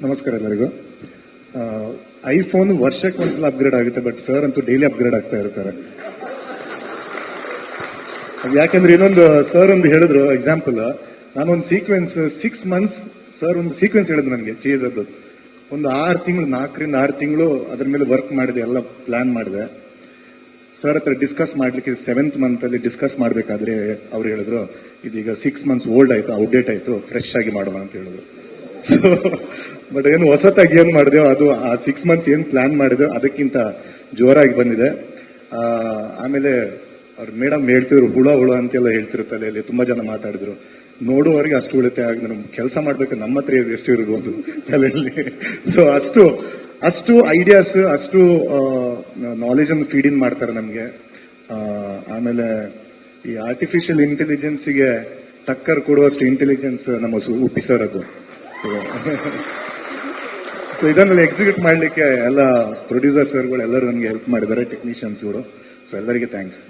ನಮಸ್ಕಾರ ಎಲ್ಲರಿಗೂ. ಐಫೋನ್ ವರ್ಷಕ್ಕೆ ಒಂದ್ಸಲ ಅಪ್ಗ್ರೇಡ್ ಆಗುತ್ತೆ, ಬಟ್ ಸರ್ ಅಂತೂ ಡೈಲಿ ಅಪ್ಗ್ರೇಡ್ ಆಗ್ತಾ ಇರ್ತಾರೆ. ಯಾಕಂದ್ರೆ ಇನ್ನೊಂದು ಸರ್ ಒಂದು ಹೇಳಿದ್ರು ಎಕ್ಸಾಂಪಲ್, ನಾನೊಂದು ಸೀಕ್ವೆನ್ಸ್ 6 months ಸರ್ ಒಂದು ಸೀಕ್ವೆನ್ಸ್ ಹೇಳಿದ್ರು ನನಗೆ ಚೇಸ್ ಅದು. ಒಂದು 6 ತಿಂಗಳು, 4 ರಿಂದ 6 ತಿಂಗಳು ಅದ್ರ ಮೇಲೆ ವರ್ಕ್ ಮಾಡಿದೆ, ಎಲ್ಲ ಪ್ಲಾನ್ ಮಾಡಿದೆ. ಸರ್ ಹತ್ರ ಡಿಸ್ಕಸ್ ಮಾಡ್ಲಿಕ್ಕೆ 7th month ಅಲ್ಲಿ ಡಿಸ್ಕಸ್ ಮಾಡ್ಬೇಕಾದ್ರೆ ಅವ್ರು ಹೇಳಿದ್ರು, ಇದೀಗ 6 months ಓಲ್ಡ್ ಆಯ್ತು, ಔಟ್ಡೇಟ್ ಆಯ್ತು, ಫ್ರೆಶ್ ಆಗಿ ಮಾಡೋಣ ಅಂತ ಹೇಳಿದ್ರು. ಸೊ ಬಟ್ ಏನು ಹೊಸತಾಗಿ ಏನ್ ಮಾಡಿದೆವು, ಅದು ಆ 6 months ಏನ್ ಪ್ಲಾನ್ ಮಾಡಿದೆವು ಅದಕ್ಕಿಂತ ಜೋರಾಗಿ ಬಂದಿದೆ. ಆಮೇಲೆ ಅವ್ರು ಮೇಡಮ್ ಹೇಳ್ತಿದ್ರು ಹುಳ ಅಂತೆಲ್ಲ ಹೇಳ್ತಿರು ತಲೆಯಲ್ಲಿ. ತುಂಬಾ ಜನ ಮಾತಾಡಿದ್ರು, ನೋಡುವವರೆಗೆ ಅಷ್ಟು ಉಳಿತಾಯ ಆಗಿ ನಮ್ಗೆ ಕೆಲಸ ಮಾಡ್ಬೇಕು, ನಮ್ಮ ಹತ್ರ ಎಷ್ಟು ಇರ್ಬೋದು ತಲೆಯಲ್ಲಿ. ಸೊ ಅಷ್ಟು ಐಡಿಯಾಸ್, ಅಷ್ಟು ನಾಲೆಜ್ ಅನ್ನು ಫೀಡ್ ಇನ್ ಮಾಡ್ತಾರೆ ನಮ್ಗೆ. ಆಮೇಲೆ ಈ ಆರ್ಟಿಫಿಷಿಯಲ್ ಇಂಟೆಲಿಜೆನ್ಸ್ಗೆ ಟಕ್ಕರ್ ಕೊಡುವಷ್ಟು ಇಂಟೆಲಿಜೆನ್ಸ್ ನಮ್ಮ ಉಪ್ಪಿ ಸರ್ ಅದು. ಸೊ ಇದನ್ನೆಲ್ಲ ಎಕ್ಸಿಕ್ಯೂಟ್ ಮಾಡ್ಲಿಕ್ಕೆ ಎಲ್ಲ ಪ್ರೊಡ್ಯೂಸರ್ ಸರ್ಗಳು ಎಲ್ಲರೂ ನನಗೆ ಹೆಲ್ಪ್ ಮಾಡಿದ್ದಾರೆ, ಟೆಕ್ನಿಷಿಯನ್ಸ್ಗಳು. ಸೊ ಎಲ್ಲರಿಗೆ ಥ್ಯಾಂಕ್ಸ್.